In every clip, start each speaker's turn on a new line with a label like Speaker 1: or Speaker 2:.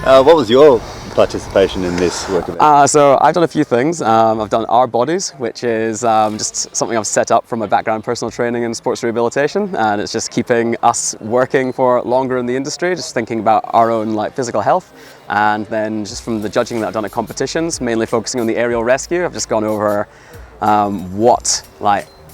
Speaker 1: What was your participation in this work event?
Speaker 2: So I've done a few things. I've done Arb Bodies, which is just something I've set up from my background in personal training and sports rehabilitation, and it's just keeping us working for longer in the industry, just thinking about our own physical health. And then just from the judging that I've done at competitions, mainly focusing on the aerial rescue, I've just gone over what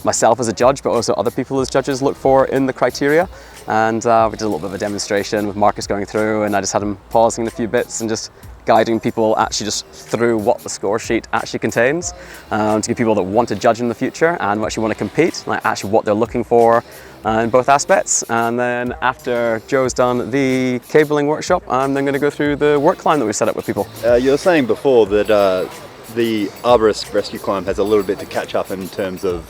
Speaker 2: myself as a judge, but also other people as judges look for in the criteria. And we did a little bit of a demonstration with Marcus going through, and I just had him pausing in a few bits and just guiding people actually just through what the score sheet actually contains, to give people that want to judge in the future and actually want to compete, actually what they're looking for in both aspects. And then after Joe's done the cabling workshop, I'm then going to go through the work climb that we set up with people.
Speaker 1: You were saying before that the arborist rescue climb has a little bit to catch up in terms of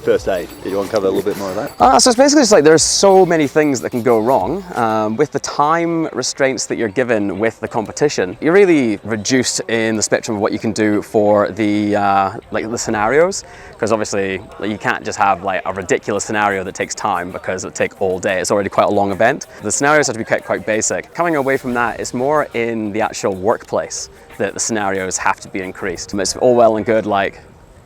Speaker 1: first aid. Do you want to cover a little bit more of that?
Speaker 2: So it's basically just there's so many things that can go wrong. With the time restraints that you're given with the competition, you're really reduced in the spectrum of what you can do for the the scenarios, because obviously you can't just have a ridiculous scenario that takes time, because it'll take all day. It's already quite a long event. The scenarios have to be quite basic. Coming away from that, it's more in the actual workplace that the scenarios have to be increased. It's all well and good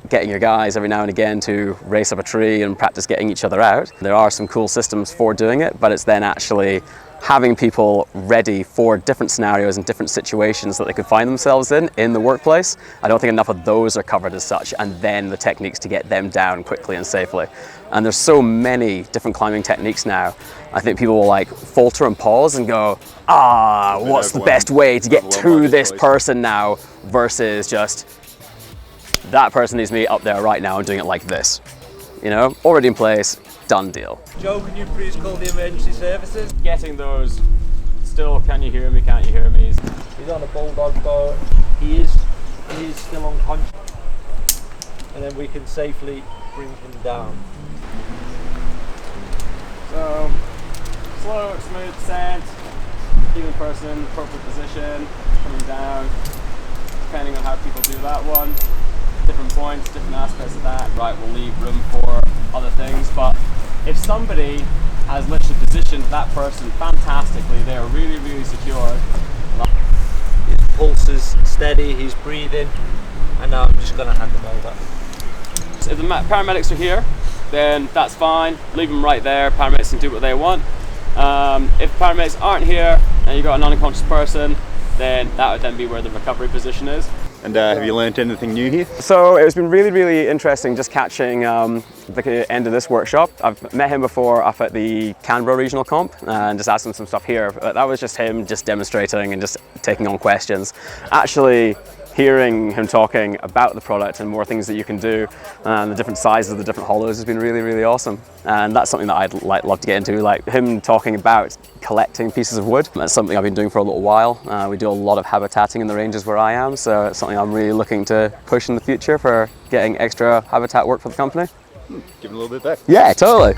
Speaker 2: getting your guys every now and again to race up a tree and practice getting each other out. There are some cool systems for doing it, but it's then actually having people ready for different scenarios and different situations that they could find themselves in the workplace. I don't think enough of those are covered as such, and then the techniques to get them down quickly and safely. And there's so many different climbing techniques now. I think people will falter and pause and go, what's the best way to get to this person now, versus just that person needs me up there right now and doing it like this. Already in place, done deal.
Speaker 3: Joe, can you please call the emergency services?
Speaker 2: Getting those, still, can you hear me, can't you hear me?
Speaker 3: He's on a bulldog bone. He is still unconscious. And then we can safely bring him down.
Speaker 2: So, slow, smooth descent, even person, appropriate position, coming down, depending on how people do that one. Different points, different aspects of that. Right, we'll leave room for other things, but if somebody has literally positioned that person fantastically, they're really, really secure.
Speaker 3: His pulse is steady, he's breathing, and now I'm just going to hand him over.
Speaker 2: So if the paramedics are here, then that's fine. Leave them right there. Paramedics can do what they want. If paramedics aren't here and you've got an unconscious person, then that would then be where the recovery position is.
Speaker 1: And have you learnt anything new here?
Speaker 2: So it's been really, really interesting just catching the end of this workshop. I've met him before up at the Canberra Regional Comp and just asked him some stuff here. But that was just him just demonstrating and just taking on questions. Actually hearing him talking about the product and more things that you can do and the different sizes of the different hollows has been really, really awesome. And that's something that I'd love to get into, him talking about collecting pieces of wood. That's something I've been doing for a little while. We do a lot of habitatting in the ranges where I am, so it's something I'm really looking to push in the future for getting extra habitat work for the company.
Speaker 1: Give it a little bit back.
Speaker 2: Yeah, totally.